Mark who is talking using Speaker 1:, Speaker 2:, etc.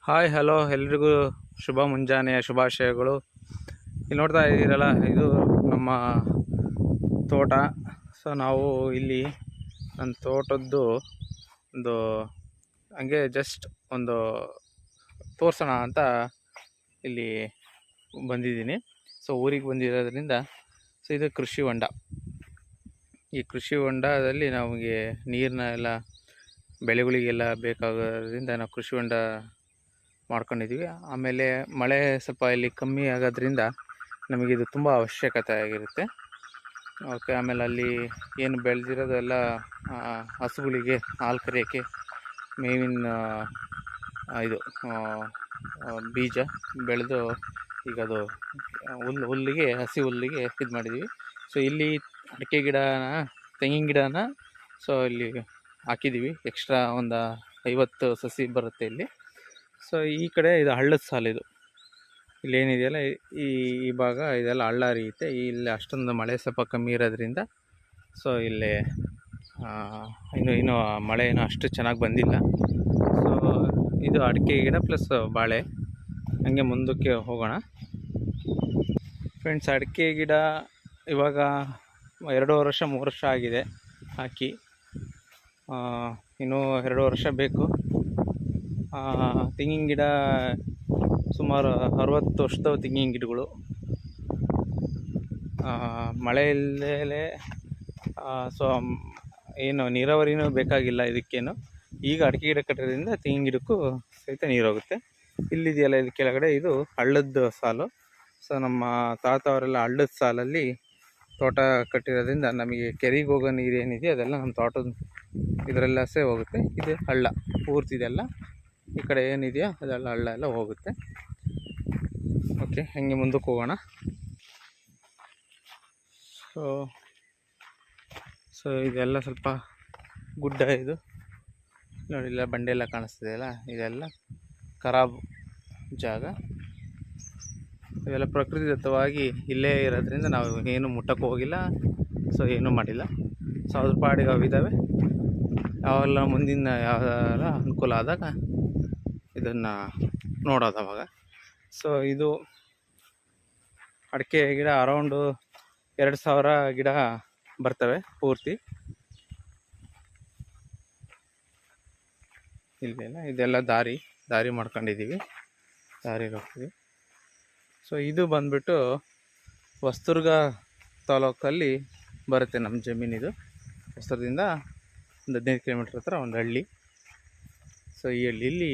Speaker 1: Hi hello ಎಲ್ರಿಗೂ ಶುಭ ಮುಂಜಾನೆಯ ಶುಭಾಶಯಗಳು. ಇಲ್ಲಿ ನೋಡ್ತಾ ಇದ್ದೀರಲ್ಲ, ಇದು ನಮ್ಮ ತೋಟ. ಸೊ ನಾವು ಇಲ್ಲಿ ನನ್ನ ತೋಟದ್ದು ಒಂದು ಹಂಗೆ ಜಸ್ಟ್ ಒಂದು ತೋರಿಸೋಣ ಅಂತ ಇಲ್ಲಿ ಬಂದಿದ್ದೀನಿ. ಸೊ ಊರಿಗೆ ಬಂದಿರೋದ್ರಿಂದ ಸೊ ಇದು ಕೃಷಿ ಹೊಂಡ. ಈ ಕೃಷಿ ಹೊಂಡದಲ್ಲಿ ನಮಗೆ ನೀರನ್ನ ಎಲ್ಲ ಬೆಳೆಗಳಿಗೆಲ್ಲ ಬೇಕಾಗೋದ್ರಿಂದ ನಾವು ಕೃಷಿ ಹೊಂಡ ಮಾಡ್ಕೊಂಡಿದ್ದೀವಿ. ಆಮೇಲೆ ಮಳೆ ಸ್ವಲ್ಪ ಇಲ್ಲಿ ಕಮ್ಮಿ ಆಗೋದ್ರಿಂದ ನಮಗಿದು ತುಂಬ ಅವಶ್ಯಕತೆ ಆಗಿರುತ್ತೆ. ಓಕೆ, ಆಮೇಲೆ ಅಲ್ಲಿ ಏನು ಬೆಳೆದಿರೋದೆಲ್ಲ ಹಸುಗಳಿಗೆ ಹಾಲು ಕರೆಯೋಕ್ಕೆ ಮೇವಿನ ಇದು ಬೀಜ ಬೆಳೆದು ಈಗ ಅದು ಹುಲ್ಲಿಗೆ ಹಸಿ ಹುಲ್ಲಿಗೆ ಇದು ಮಾಡಿದ್ದೀವಿ. ಸೊ ಇಲ್ಲಿ ಅಡಿಕೆ ಗಿಡನ ತೆಂಗಿನ ಗಿಡನ ಸೊ ಇಲ್ಲಿ ಹಾಕಿದ್ದೀವಿ. ಎಕ್ಸ್ಟ್ರಾ ಒಂದು 50 ಸಸಿ ಬರುತ್ತೆ ಇಲ್ಲಿ. ಸೊ ಈ ಕಡೆ ಇದು ಹಳ್ಳದ ಸಾಲು. ಇದು ಇಲ್ಲೇನಿದೆಯಲ್ಲ ಈ ಭಾಗ ಇದೆಲ್ಲ ಹಳ್ಳ ಹರಿಯುತ್ತೆ. ಇಲ್ಲಿ ಅಷ್ಟೊಂದು ಮಳೆ ಸ್ವಲ್ಪ ಕಮ್ಮಿ ಇರೋದ್ರಿಂದ ಸೊ ಇಲ್ಲಿ ಇನ್ನೂ ಮಳೆ ಏನೋ ಅಷ್ಟು ಚೆನ್ನಾಗಿ ಬಂದಿಲ್ಲ. ಸೊ ಇದು ಅಡಿಕೆ ಗಿಡ ಪ್ಲಸ್ ಬಾಳೆ. ಹಂಗೆ ಮುಂದಕ್ಕೆ ಹೋಗೋಣ ಫ್ರೆಂಡ್ಸ್. ಅಡಿಕೆ ಗಿಡ ಇವಾಗ 2 ವರ್ಷ 3 ವರ್ಷ ಆಗಿದೆ ಹಾಕಿ. ಇನ್ನೂ 2 ವರ್ಷ ಬೇಕು. ತೆಂಗಿನ ಗಿಡ ಸುಮಾರು 60 ವರ್ಷದ ತೆಂಗಿನ ಗಿಡಗಳು. ಮಳೆ ಇಲ್ಲದೆ ಸೊ ಏನು ನೀರಾವರಿನೂ ಬೇಕಾಗಿಲ್ಲ ಇದಕ್ಕೇನು. ಈಗ ಅಡಿಕೆ ಗಿಡ ಕಟ್ಟೋದ್ರಿಂದ ತೆಂಗಿನ ಗಿಡಕ್ಕೂ ಸಹಿತ ನೀರು ಹೋಗುತ್ತೆ. ಇಲ್ಲಿದೆಯಲ್ಲ, ಇದು ಕೆಳಗಡೆ ಇದು ಹಳ್ಳದ ಸಾಲು. ಸೊ ನಮ್ಮ ತಾತ ಅವರೆಲ್ಲ ಹಳ್ಳದ ಸಾಲಲ್ಲಿ ತೋಟ ಕಟ್ಟಿರೋದ್ರಿಂದ ನಮಗೆ ಕೆರೆಗೆ ಹೋಗೋ ನೀರು ಏನಿದೆ ಅದೆಲ್ಲ ನಮ್ಮ ತೋಟದ ಇದರೆಲ್ಲ ಹೋಗುತ್ತೆ. ಇದು ಹಳ್ಳ ಪೂರ್ತಿ ಇದೆಲ್ಲ. ಈ ಕಡೆ ಏನಿದೆಯೋ ಅದೆಲ್ಲ ಹಳ್ಳ ಎಲ್ಲ ಹೋಗುತ್ತೆ. ಓಕೆ, ಹಂಗೆ ಮುಂದಕ್ಕೆ ಹೋಗೋಣ. ಸೊ ಇದೆಲ್ಲ ಸ್ವಲ್ಪ ಗುಡ್ಡ. ಇದು ನೋಡಿ, ಇಲ್ಲ ಬಂಡೆ ಎಲ್ಲ ಕಾಣಿಸ್ತಿದೆಯಲ್ಲ, ಇದೆಲ್ಲ ಖರಾಬ್ ಜಾಗ. ಇವೆಲ್ಲ ಪ್ರಕೃತಿದತ್ತವಾಗಿ ಇಲ್ಲೇ ಇರೋದ್ರಿಂದ ನಾವು ಏನು ಮುಟ್ಟಕ್ಕೆ ಹೋಗಿಲ್ಲ. ಸೊ ಏನೂ ಮಾಡಿಲ್ಲ. ಸೊ ಅದ್ರ ಪಾಡಿಗೆ ಅವಿದ್ದಾವೆ. ಯಾವೆಲ್ಲ ಮುಂದಿನ ಯಾವ್ದಾರ ಅನುಕೂಲ ಆದಾಗ ಇದನ್ನು ನೋಡೋದು ಅವಾಗ. ಸೊ ಇದು ಅಡಿಕೆ ಗಿಡ ಅರೌಂಡು 2000 ಗಿಡ ಬರ್ತವೆ ಪೂರ್ತಿ. ಇಲ್ಲೆಲ್ಲ ಇದೆಲ್ಲ ದಾರಿ ಮಾಡ್ಕೊಂಡಿದ್ದೀವಿ, ದಾರಿ ಹೋಗ್ತೀವಿ. ಸೊ ಇದು ಬಂದ್ಬಿಟ್ಟು ಹೊಸದುರ್ಗ ತಾಲೂಕಲ್ಲಿ ಬರುತ್ತೆ ನಮ್ಮ ಜಮೀನಿದು. ಹೊಸದುರ್ಗದಿಂದ ಒಂದು 15 ಕಿಲೋಮೀಟ್ರ್ ಹತ್ರ ಒಂದು ಹಳ್ಳಿ. ಸೊ ಈ ಹಳ್ಳಿಯಲ್ಲಿ